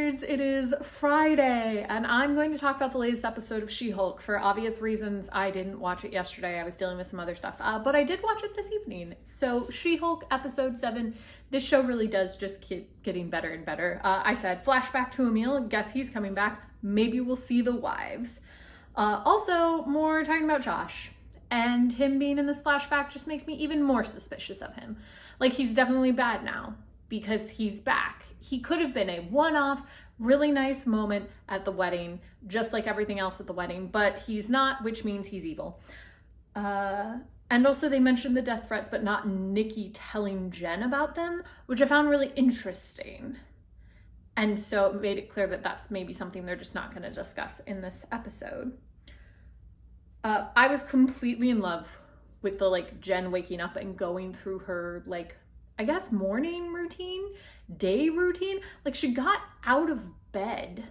nerds, it is Friday, and I'm going to talk about the latest episode of She-Hulk. For obvious reasons, I didn't watch it yesterday. I was dealing with some other stuff, but I did watch it this evening. So She-Hulk episode 7, this show really does just keep getting better and better. I said flashback to Emil, guess he's coming back. Maybe we'll see the wives. Also, more talking about Josh, and him being in this flashback just makes me even more suspicious of him. Like, he's definitely bad now because he's back. He could have been a one-off, really nice moment at the wedding, just like everything else at the wedding, but he's not, which means he's evil. And also they mentioned the death threats, but not Nikki telling Jen about them, which I found really interesting. And so it made it clear that that's maybe something they're just not going to discuss in this episode. I was completely in love with the Jen waking up and going through her I guess morning routine, day routine. Like, she got out of bed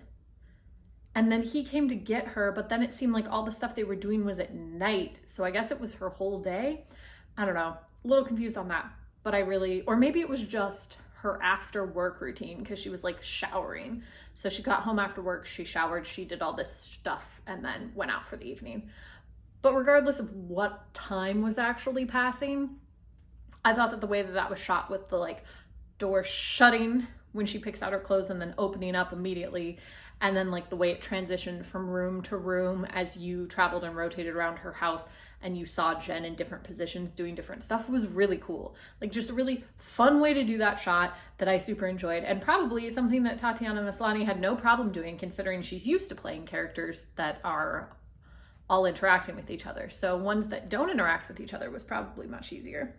and then he came to get her, but then it seemed like all the stuff they were doing was at night. So I guess it was her whole day. I don't know, a little confused on that, but or maybe it was just her after work routine because she was showering. So she got home after work, she showered, she did all this stuff and then went out for the evening. But regardless of what time was actually passing, I thought that the way that that was shot with the door shutting when she picks out her clothes and then opening up immediately, and then the way it transitioned from room to room as you traveled and rotated around her house and you saw Jen in different positions doing different stuff was really cool. Just a really fun way to do that shot that I super enjoyed, and probably something that Tatiana Maslany had no problem doing considering she's used to playing characters that are all interacting with each other. So ones that don't interact with each other was probably much easier.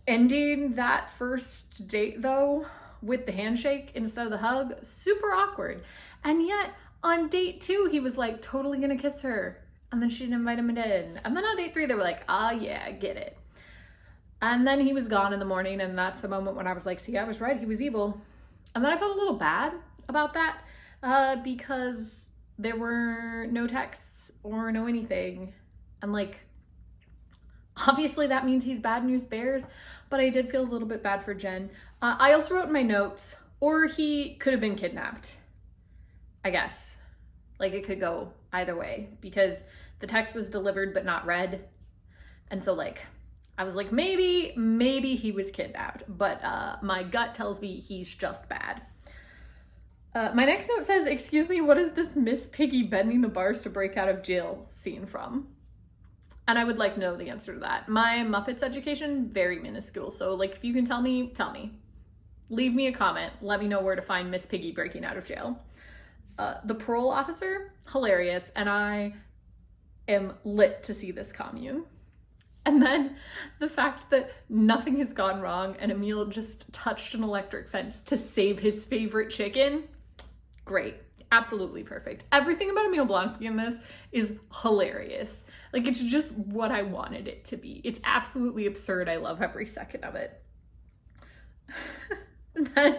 Ending that first date though with the handshake instead of the hug, super awkward. And yet on date 2 he was totally gonna kiss her, and then she didn't invite him in. And then on date 3 they were yeah, get it. And then he was gone in the morning, and that's the moment when I was see, I was right, he was evil. And then I felt a little bad about that because there were no texts or no anything, and obviously that means he's bad news bears, but I did feel a little bit bad for Jen. I also wrote in my notes, or he could have been kidnapped, I guess. It could go either way because the text was delivered but not read. And so I was maybe he was kidnapped, but my gut tells me he's just bad. My next note says, excuse me, what is this Miss Piggy bending the bars to break out of jail scene from? And I would like to know the answer to that. My Muppets education, very minuscule. So if you can tell me, tell me. Leave me a comment. Let me know where to find Miss Piggy breaking out of jail. The parole officer, hilarious. And I am lit to see this commune. And then the fact that nothing has gone wrong and Emil just touched an electric fence to save his favorite chicken. Great. Absolutely perfect. Everything about Emil Blonsky in this is hilarious. It's just what I wanted it to be. It's absolutely absurd. I love every second of it. And then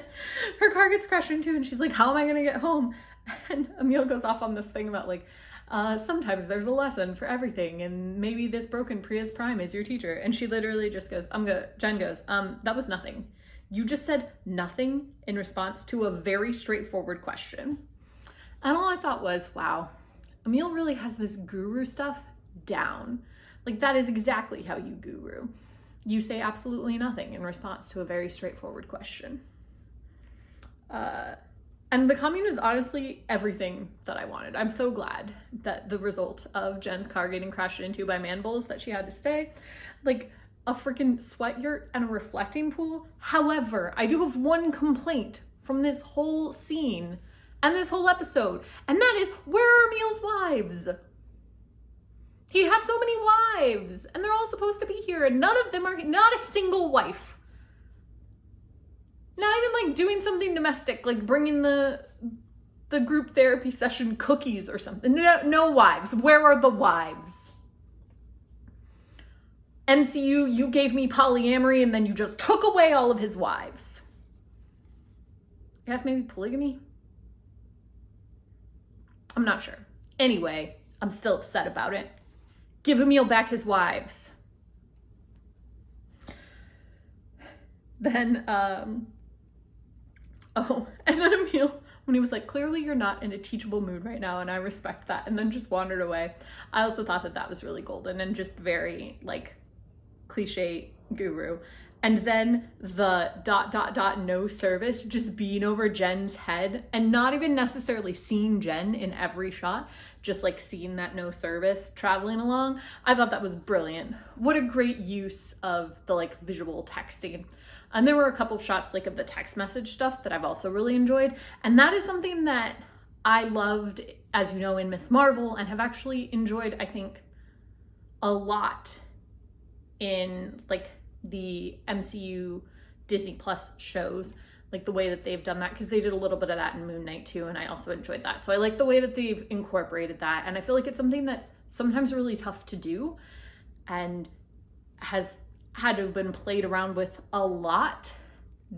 her car gets crashed into and she's like, how am I going to get home? And Emil goes off on this thing about sometimes there's a lesson for everything, and maybe this broken Prius Prime is your teacher. And she literally just goes, Jen goes, that was nothing. You just said nothing in response to a very straightforward question. And all I thought was, wow, Emil really has this guru stuff down. That is exactly how you guru. You say absolutely nothing in response to a very straightforward question. And the commune is honestly everything that I wanted. I'm so glad that the result of Jen's car getting crashed into by man bulls that she had to stay, a freaking sweat yurt and a reflecting pool. However, I do have one complaint from this whole scene and this whole episode, and that is, where are Emil's wives? He had so many wives, and they're all supposed to be here, and none of them are, not a single wife. Not even doing something domestic, bringing the group therapy session cookies or something. No wives. Where are the wives? MCU, you gave me polyamory, and then you just took away all of his wives. I guess maybe polygamy? I'm not sure. Anyway, I'm still upset about it. Give Emil back his wives. Then Oh, and then Emil, when he was like, clearly you're not in a teachable mood right now, and I respect that, and then just wandered away. I also thought that that was really golden and just very, like, cliche guru. And then the ... no service just being over Jen's head and not even necessarily seeing Jen in every shot, just like seeing that no service traveling along. I thought that was brilliant. What a great use of the like visual texting. And there were a couple of shots like of the text message stuff that I've also really enjoyed. And that is something that I loved, as you know, in Ms. Marvel, and have actually enjoyed, I think, a lot in like the MCU Disney Plus shows, like the way that they've done that, because they did a little bit of that in Moon Knight too, and I also enjoyed that. So I like the way that they've incorporated that, and I feel like it's something that's sometimes really tough to do and has had to have been played around with a lot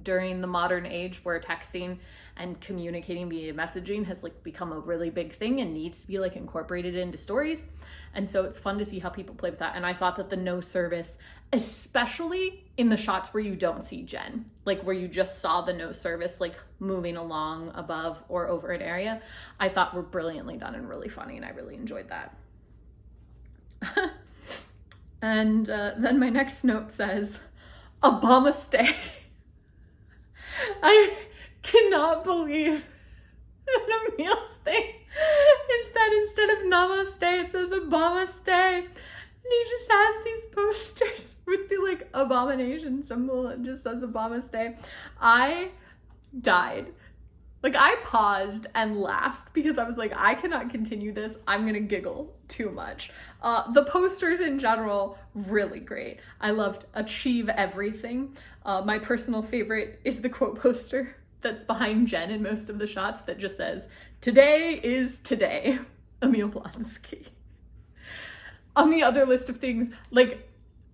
during the modern age, where texting and communicating via messaging has like become a really big thing and needs to be like incorporated into stories. And so it's fun to see how people play with that. And I thought that the no service, especially in the shots where you don't see Jen, like where you just saw the no service like moving along above or over an area, I thought were brilliantly done and really funny, and I really enjoyed that. And then my next note says, Obama stay. I cannot believe that Emil's thing is that instead of namaste, it says Obama stay. And he just has these posters with the like abomination symbol that just says Obama stay. I died. Like, I paused and laughed because I was like, I cannot continue this. I'm gonna giggle too much. The posters in general, really great. I loved Achieve Everything. My personal favorite is the quote poster that's behind Jen in most of the shots that just says, "Today is today, Emil Blonsky." On the other list of things, like,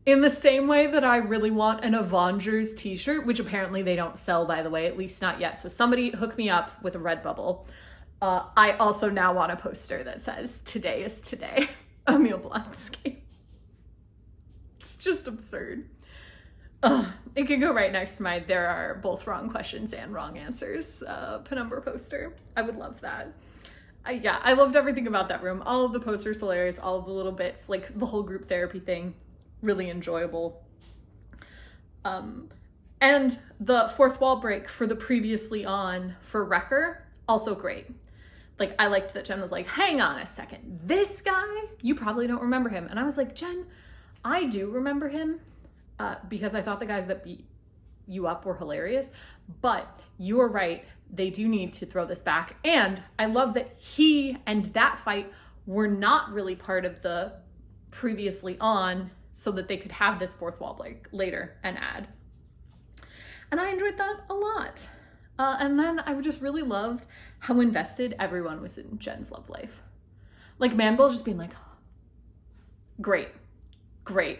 in the same way that I really want an Avengers t-shirt, which apparently they don't sell, by the way, at least not yet. So somebody hook me up with a Redbubble. I also now want a poster that says, "Today is today, Emil Blonsky." It's just absurd. It could go right next to my "There are both wrong questions and wrong answers" penumbra poster. I would love that. Yeah, I loved everything about that room. All of the posters hilarious, all of the little bits, like the whole group therapy thing, really enjoyable. And the fourth wall break for the previously on for Wrecker, also great. Like, I liked that Jen was like, hang on a second, this guy, you probably don't remember him. And I was like, Jen, I do remember him, because I thought the guys that beat you up were hilarious, but you were right, they do need to throw this back. And I love that he and that fight were not really part of the previously on, so that they could have this fourth wall break later and add. And I enjoyed that a lot. And then I just really loved how invested everyone was in Jen's love life. Like, Manville just being like, great, great.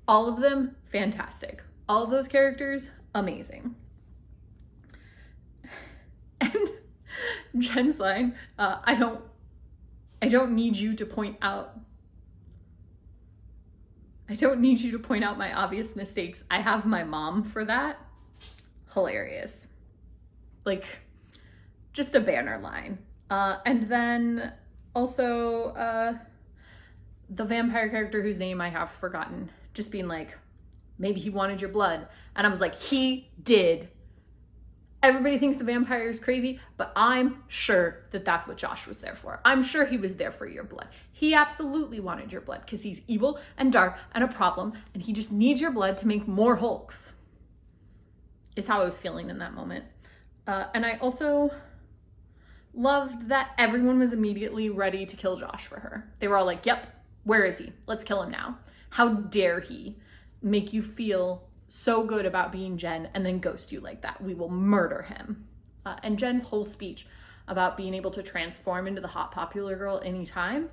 All of them, fantastic. All of those characters, amazing. And Jen's line, I don't need you to point out my obvious mistakes. I have my mom for that. Hilarious. Like, just a banner line. And then also the vampire character whose name I have forgotten, just being like, maybe he wanted your blood. And I was like, he did. Everybody thinks the vampire is crazy, but I'm sure that that's what Josh was there for. I'm sure he was there for your blood. He absolutely wanted your blood because he's evil and dark and a problem, and he just needs your blood to make more Hulks, is how I was feeling in that moment. And I also loved that everyone was immediately ready to kill Josh for her. They were all like, yep, where is he? Let's kill him now. How dare he make you feel so good about being Jen and then ghost you like that? We will murder him. And Jen's whole speech about being able to transform into the hot popular girl anytime,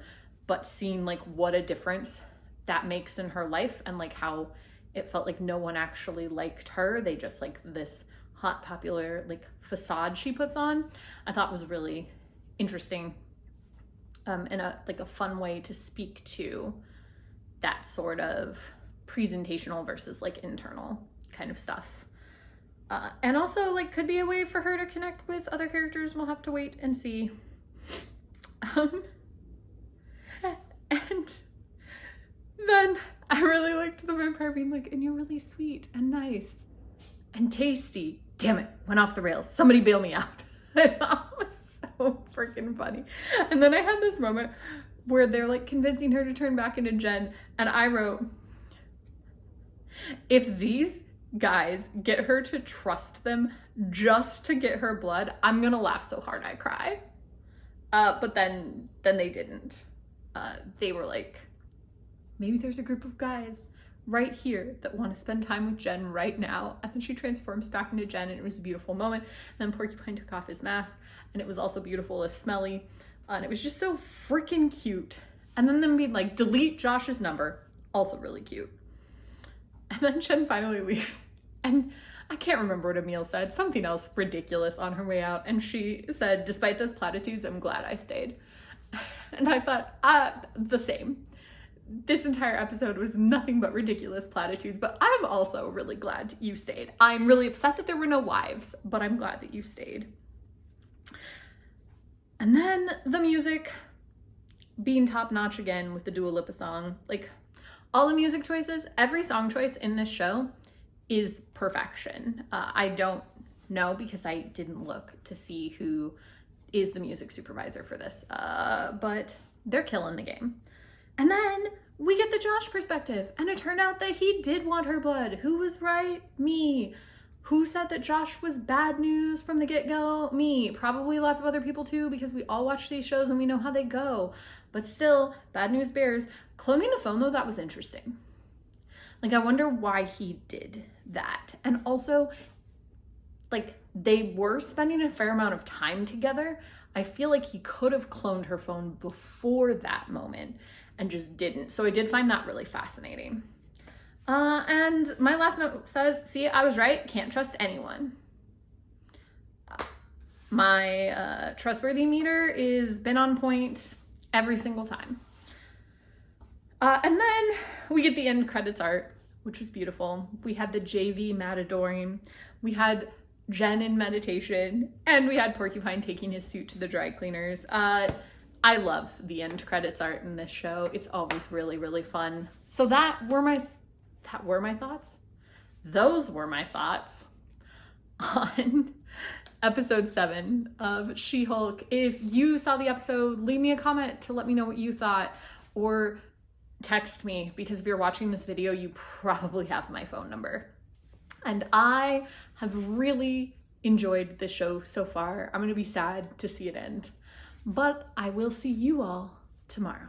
but seeing like what a difference that makes in her life, and like how it felt like no one actually liked her. They just like this hot popular like facade she puts on, I thought was really interesting, and a fun way to speak to that sort of presentational versus like internal kind of stuff. And also, like, could be a way for her to connect with other characters. We'll have to wait and see. And then I really liked the vampire being like, and you're really sweet and nice and tasty. Damn it, went off the rails. Somebody bail me out. I thought it was so freaking funny. And then I had this moment where they're like convincing her to turn back into Jen. And I wrote, if these guys get her to trust them just to get her blood, I'm gonna laugh so hard I cry. But then they didn't. They were like, maybe there's a group of guys right here that want to spend time with Jen right now. And then she transforms back into Jen, and it was a beautiful moment. And then Porcupine took off his mask, and it was also beautiful if smelly. And it was just so freaking cute. And then them being like, delete Josh's number, also really cute. And then Jen finally leaves. And I can't remember what Emil said, something else ridiculous on her way out. And she said, despite those platitudes, I'm glad I stayed. And I thought, the same. This entire episode was nothing but ridiculous platitudes, but I'm also really glad you stayed. I'm really upset that there were no wives, but I'm glad that you stayed. And then the music being top notch again with the Dua Lipa song. Like, all the music choices, every song choice in this show is perfection. I don't know because I didn't look to see who is the music supervisor for this, but they're killing the game. And then we get the Josh perspective, and it turned out that he did want her blood. Who was right? Me. Who said that Josh was bad news from the get-go? Me. Probably lots of other people too, because we all watch these shows and we know how they go. But still, bad news bears. Cloning the phone though, that was interesting. Like, I wonder why he did that. And also, like, they were spending a fair amount of time together. I feel like he could have cloned her phone before that moment and just didn't. So I did find that really fascinating. And my last note says, see, I was right. Can't trust anyone. My trustworthy meter is been on point every single time. And then we get the end credits art, which was beautiful. We had the JV matadoring. We had Jen in meditation, and we had Porcupine taking his suit to the dry cleaners. I love the end credits art in this show. It's always really, really fun. So that were my thoughts. Those were my thoughts on episode 7 of She-Hulk. If you saw the episode, leave me a comment to let me know what you thought, or text me, because if you're watching this video, you probably have my phone number. And I have really enjoyed this show so far. I'm gonna be sad to see it end, but I will see you all tomorrow.